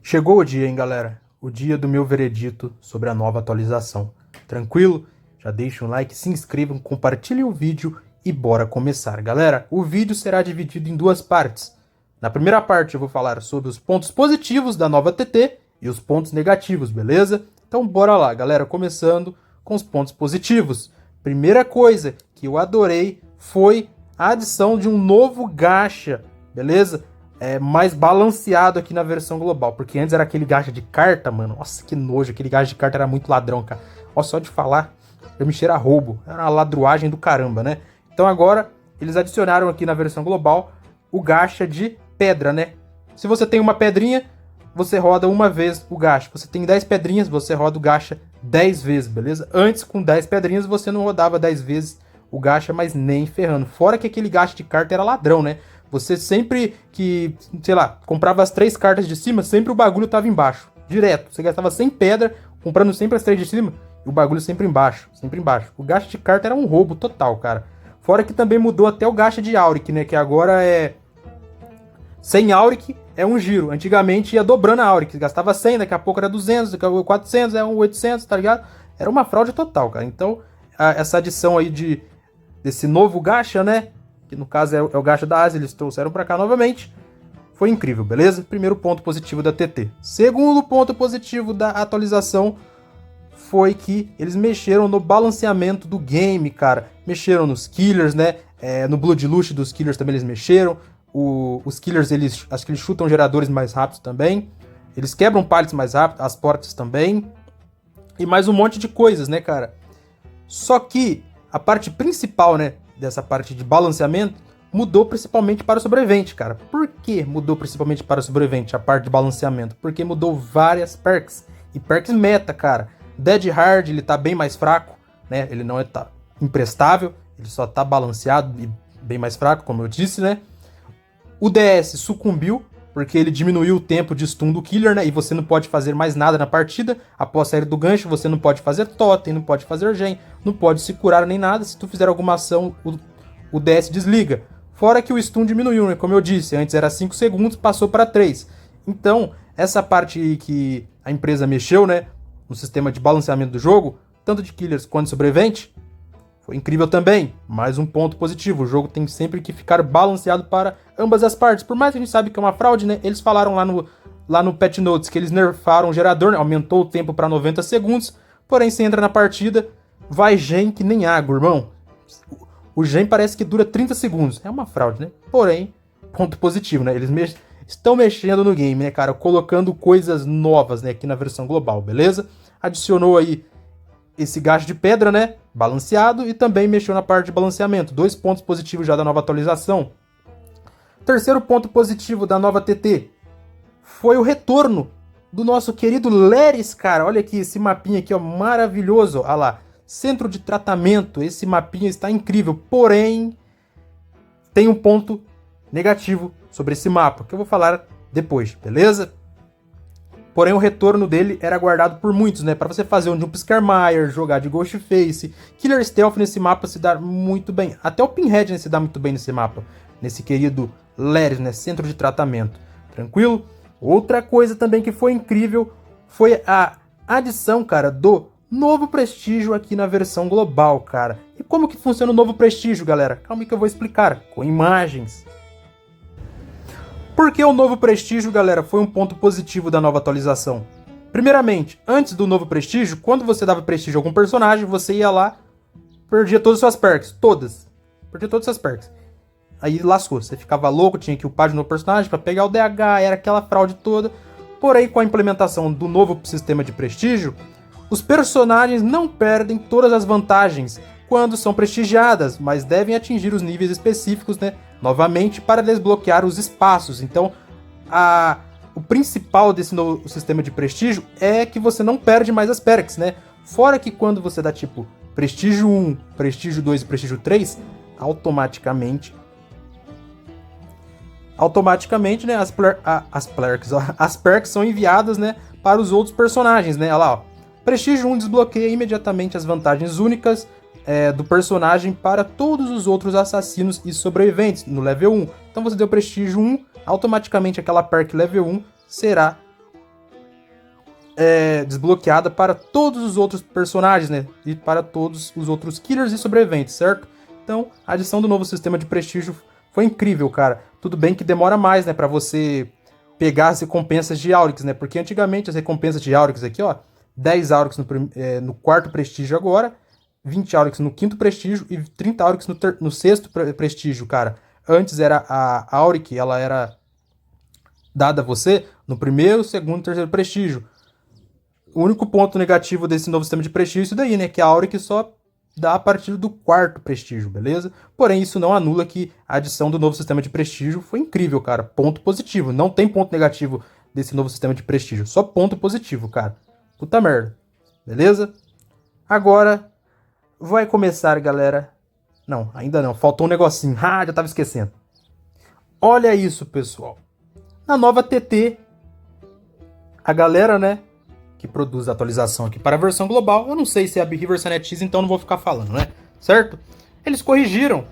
Chegou o dia, hein, galera? O dia do meu veredito sobre a nova atualização. Tranquilo? Já deixa um like, se inscrevam, compartilhem o vídeo e bora começar. Galera, o vídeo será dividido em duas partes. Na primeira parte eu vou falar sobre os pontos positivos da nova TT e os pontos negativos, beleza? Então bora lá, galera, começando com os pontos positivos. Primeira coisa que eu adorei foi a adição de um novo gacha, beleza? Mais balanceado aqui na versão global, porque antes era aquele gacha de carta, mano. Nossa, que nojo, aquele gacha de carta era muito ladrão, cara. Ó, só de falar, eu me cheira roubo, era uma ladruagem do caramba, né? Então agora, eles adicionaram aqui na versão global o gacha de pedra, né? Se você tem uma pedrinha, você roda uma vez o gacha. Você tem 10 pedrinhas, você roda o gacha 10 vezes, beleza? Antes, com 10 pedrinhas, você não rodava 10 vezes o gacha, mas nem ferrando. Fora que aquele gacha de carta era ladrão, né? Você sempre que, sei lá, comprava as 3 cartas de cima, sempre o bagulho tava embaixo. Direto. Você gastava 100 pedra, comprando sempre as 3 de cima, e o bagulho sempre embaixo. Sempre embaixo. O gacha de carta era um roubo total, cara. Fora que também mudou até o gacha de Auric, né? Que agora é 100 Auric é um giro. Antigamente ia dobrando a Auric. Gastava 100, daqui a pouco era 200, daqui a pouco 400, é um 800, tá ligado? Era uma fraude total, cara. Então, essa adição aí desse novo gacha, né? Que no caso é o gacha da Ásia, eles trouxeram pra cá novamente. Foi incrível, beleza? Primeiro ponto positivo da TT. Segundo ponto positivo da atualização foi que eles mexeram no balanceamento do game, cara. Mexeram nos killers, né? No Bloodlush dos killers também eles mexeram. Os killers, acho que eles chutam geradores mais rápidos também. Eles quebram pallets mais rápido, as portas também. E mais um monte de coisas, né, cara? Só que a parte principal, né, dessa parte de balanceamento, mudou principalmente para o sobrevivente, cara. Por que mudou principalmente para o sobrevivente, a parte de balanceamento? Porque mudou várias perks. E perks meta, cara. Dead Hard, ele tá bem mais fraco, né? Ele não tá imprestável, ele só tá balanceado e bem mais fraco, como eu disse, né? O DS sucumbiu, porque ele diminuiu o tempo de stun do killer, né? E você não pode fazer mais nada na partida. Após sair do gancho, você não pode fazer totem, não pode fazer gen, não pode se curar nem nada. Se tu fizer alguma ação, o DS desliga. Fora que o stun diminuiu, né? Como eu disse, antes era 5 segundos, passou para 3. Então, essa parte que a empresa mexeu, né? No sistema de balanceamento do jogo, tanto de killers quanto de sobrevivente, foi incrível também. Mais um ponto positivo. O jogo tem sempre que ficar balanceado para ambas as partes. Por mais que a gente sabe que é uma fraude, né? Eles falaram lá no Patch Notes que eles nerfaram o gerador, né? Aumentou o tempo para 90 segundos. Porém, você entra na partida, vai gen que nem água, irmão. O gen parece que dura 30 segundos. É uma fraude, né? Porém, ponto positivo, né? Eles estão mexendo no game, né, cara? Colocando coisas novas, né? Aqui na versão global, beleza? Adicionou aí esse gacho de pedra, né? Balanceado, e também mexeu na parte de balanceamento. 2 pontos positivos já da nova atualização. Terceiro ponto positivo da nova TT foi o retorno do nosso querido Leris, cara. Olha aqui esse mapinha aqui, ó, maravilhoso. Olha lá, centro de tratamento. Esse mapinha está incrível, porém tem um ponto negativo sobre esse mapa, que eu vou falar depois, beleza? Porém, o retorno dele era guardado por muitos, né? Para você fazer um Jumpscare Mire, jogar de Ghostface. Killer Stealth nesse mapa se dá muito bem. Até o Pinhead, né, se dá muito bem nesse mapa. Nesse querido Leris, né? Centro de tratamento. Tranquilo? Outra coisa também que foi incrível foi a adição, cara, do novo prestígio aqui na versão global, cara. E como que funciona o novo prestígio, galera? Calma aí que eu vou explicar. Com imagens. Porque o novo prestígio, galera, foi um ponto positivo da nova atualização. Primeiramente, antes do novo prestígio, quando você dava prestígio a algum personagem, você ia lá, perdia todas as suas perks. Todas. Perdia todas as perks. Aí lascou. Você ficava louco, tinha que upar de novo personagem para pegar o DH, era aquela fraude toda. Porém, com a implementação do novo sistema de prestígio, os personagens não perdem todas as vantagens quando são prestigiadas, mas devem atingir os níveis específicos, né? Novamente, para desbloquear os espaços. Então, o principal desse novo sistema de prestígio é que você não perde mais as perks, né? Fora que quando você dá tipo prestígio 1, prestígio 2 e prestígio 3, automaticamente, né, as perks são enviadas, né, para os outros personagens, né? Olha lá, ó. Prestígio 1 desbloqueia imediatamente as vantagens únicas do personagem para todos os outros assassinos e sobreviventes no level 1. Então você deu prestígio 1, automaticamente aquela perk level 1 será desbloqueada para todos os outros personagens, né? E para todos os outros killers e sobreviventes, certo? Então, a adição do novo sistema de prestígio foi incrível, cara. Tudo bem que demora mais, né? Pra você pegar as recompensas de Aurix, né? Porque antigamente as recompensas de Aurix aqui, ó, 10 Aurix no quarto prestígio agora, 20 Aurix no quinto prestígio e 30 Aurix no sexto prestígio, cara. Antes era a Auric, ela era dada a você no primeiro, segundo e terceiro prestígio. O único ponto negativo desse novo sistema de prestígio é isso daí, né? Que a Auric só dá a partir do quarto prestígio, beleza? Porém, isso não anula que a adição do novo sistema de prestígio foi incrível, cara. Ponto positivo. Não tem ponto negativo desse novo sistema de prestígio. Só ponto positivo, cara. Puta merda. Beleza? Agora vai começar, galera. Não, ainda não. Faltou um negocinho. Ah, já tava esquecendo. Olha isso, pessoal. Na nova TT, a galera, né, que produz a atualização aqui para a versão global, eu não sei se é a Behavior NetEase, então não vou ficar falando, né? Certo? Eles corrigiram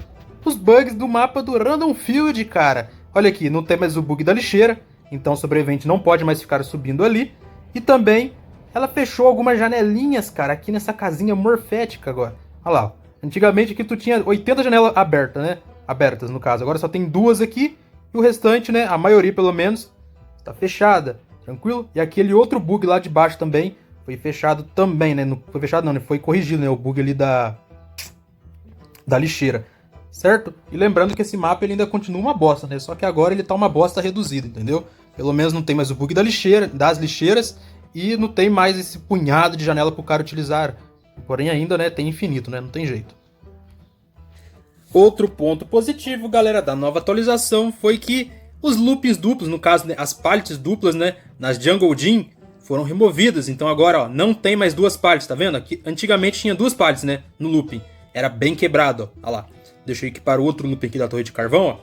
os bugs do mapa do Random Field, cara. Olha aqui, não tem mais o bug da lixeira, então o sobrevivente não pode mais ficar subindo ali. E também, ela fechou algumas janelinhas, cara, aqui nessa casinha morfética agora. Olha lá, antigamente aqui tu tinha 80 janelas abertas, né? Abertas, no caso. Agora só tem 2 aqui, e o restante, né, a maioria pelo menos, está fechada. Tranquilo? E aquele outro bug lá de baixo também foi fechado também, né? Não foi fechado não, né? Foi corrigido, né? O bug ali da lixeira, certo? E lembrando que esse mapa ele ainda continua uma bosta, né? Só que agora ele tá uma bosta reduzida, entendeu? Pelo menos não tem mais o bug da lixeira, das lixeiras e não tem mais esse punhado de janela pro cara utilizar. Porém ainda, né, tem infinito, né? Não tem jeito. Outro ponto positivo, galera, da nova atualização foi que os loopings duplos, no caso, né, as pallets duplas, né, nas Jungle Gym, foram removidas. Então agora, ó, não tem mais 2 pallets, tá vendo? Aqui, antigamente tinha 2 pallets, né, no looping. Era bem quebrado, ó. Olha lá. Deixa eu equipar o outro looping aqui da torre de carvão, ó.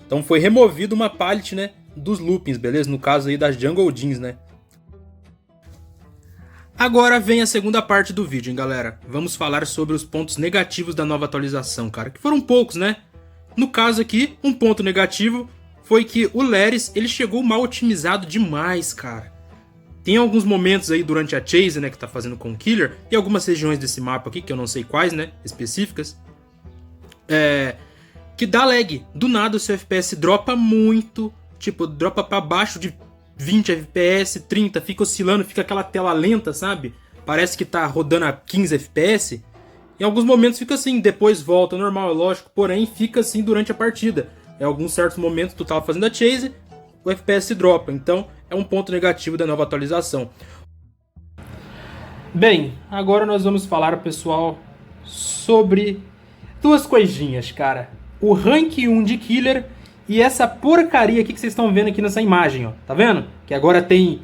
Então foi removido uma pallet, né, dos loopings, beleza? No caso aí das Jungle Gyms, né. Agora vem a segunda parte do vídeo, hein, galera. Vamos falar sobre os pontos negativos da nova atualização, cara. Que foram poucos, né? No caso aqui, um ponto negativo foi que o Leris, ele chegou mal otimizado demais, cara. Tem alguns momentos aí durante a chase, né, que tá fazendo com o Killer, e algumas regiões desse mapa aqui, que eu não sei quais, né, específicas, que dá lag. Do nada o seu FPS dropa muito, tipo, dropa pra baixo de 20 FPS, 30, fica oscilando, fica aquela tela lenta, sabe? Parece que tá rodando a 15 FPS. Em alguns momentos fica assim, depois volta normal, é lógico, porém fica assim durante a partida. Em alguns certos momentos tu tava fazendo a chase, o FPS dropa. Então é um ponto negativo da nova atualização. Bem, agora nós vamos falar, pessoal, sobre 2 coisinhas, cara. O rank 1 de Killer e essa porcaria aqui que vocês estão vendo aqui nessa imagem, ó. Tá vendo? Que agora tem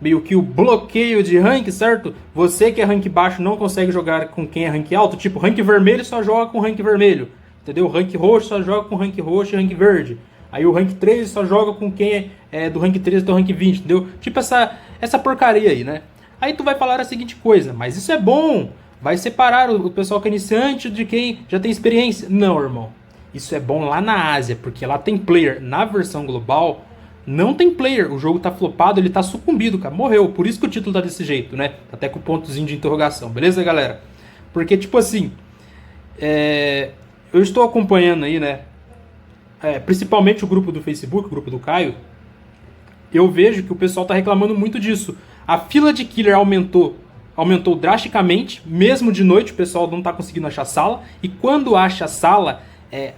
meio que o bloqueio de rank, certo? Você que é rank baixo não consegue jogar com quem é rank alto. Tipo, rank vermelho só joga com rank vermelho. Entendeu? Rank roxo só joga com rank roxo e rank verde. Aí o rank 13 só joga com quem é do rank 13 até o rank 20, entendeu? Tipo essa porcaria aí, né? Aí tu vai falar a seguinte coisa, mas isso é bom, vai separar o pessoal que é iniciante de quem já tem experiência. Não, irmão. Isso é bom lá na Ásia, porque lá tem player. Na versão global, não tem player. O jogo tá flopado, ele tá sucumbido, cara. Morreu. Por isso que o título tá desse jeito, né? Até com pontozinho de interrogação. Beleza, galera? Porque, tipo assim... eu estou acompanhando aí, né? Principalmente o grupo do Facebook, o grupo do Caio. Eu vejo que o pessoal tá reclamando muito disso. A fila de killer aumentou drasticamente. Mesmo de noite, o pessoal não tá conseguindo achar sala. E quando acha sala... é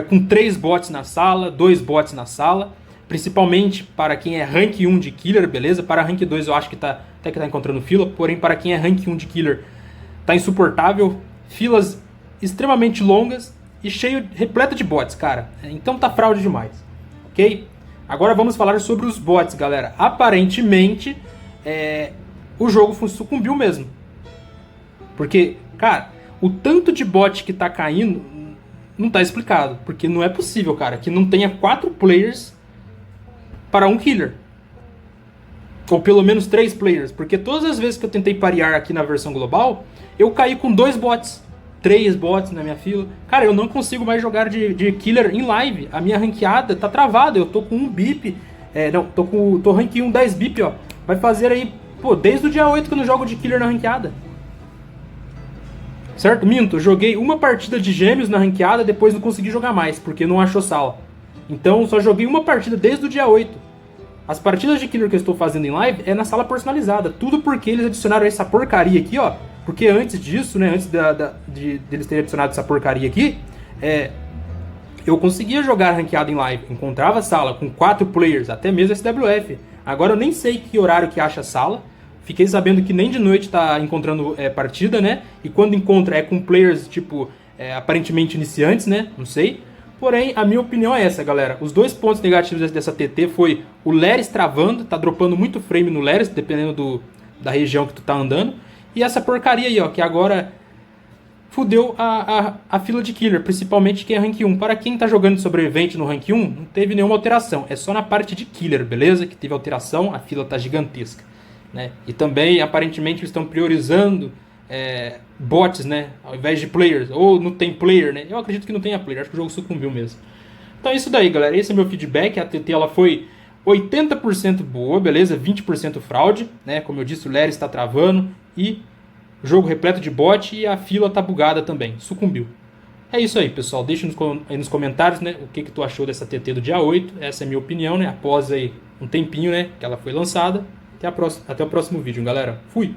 com 3 bots na sala, 2 bots na sala, principalmente para quem é rank 1 de Killer, beleza? Para rank 2 eu acho que até que tá encontrando fila, porém para quem é rank 1 de Killer tá insuportável, filas extremamente longas e repleto de bots, cara. Então tá fraude demais, ok? Agora vamos falar sobre os bots, galera. Aparentemente, o jogo sucumbiu mesmo. Porque, cara, o tanto de bot que tá caindo... não tá explicado, porque não é possível, cara, que não tenha 4 players para um killer. Ou pelo menos 3 players, porque todas as vezes que eu tentei parear aqui na versão global, eu caí com 2 bots, 3 bots na minha fila. Cara, eu não consigo mais jogar de killer em live, a minha ranqueada tá travada, eu tô com 1 bip, tô rank 1 10 bip, ó. Vai fazer aí Pô, desde o dia 8 que eu não jogo de killer na ranqueada. Certo? Minto, eu joguei uma partida de gêmeos na ranqueada, depois não consegui jogar mais, porque não achou sala. Então só joguei uma partida desde o dia 8. As partidas de killer que eu estou fazendo em live é na sala personalizada. Tudo porque eles adicionaram essa porcaria aqui, ó. Porque antes disso, né, antes de eles terem adicionado essa porcaria aqui, eu conseguia jogar ranqueado em live. Encontrava sala com 4 players, até mesmo SWF. Agora eu nem sei que horário que acha sala. Fiquei sabendo que nem de noite tá encontrando partida, né? E quando encontra é com players, tipo, aparentemente iniciantes, né? Não sei. Porém, a minha opinião é essa, galera. Os 2 pontos negativos dessa TT foi o Leris travando, tá dropando muito frame no Leris, dependendo da região que tu tá andando. E essa porcaria aí, ó, que agora fudeu a fila de killer, principalmente quem é rank 1. Para quem tá jogando de sobrevivente no rank 1, não teve nenhuma alteração. É só na parte de killer, beleza? Que teve alteração, a fila tá gigantesca. Né? E também, aparentemente, eles estão priorizando bots, né? Ao invés de players. Ou não tem player, né? Eu acredito que não tenha player, acho que o jogo sucumbiu mesmo. Então é isso daí, galera. Esse é meu feedback. A TT ela foi 80% boa, beleza? 20% fraude, né? Como eu disse, o Leris está travando. E o jogo repleto de bot e a fila tá bugada também. Sucumbiu. É isso aí, pessoal. Deixa aí nos comentários, né? O que tu achou dessa TT do dia 8. Essa é a minha opinião, né? Após aí um tempinho, né? Que ela foi lançada. Até o próximo vídeo, galera. Fui!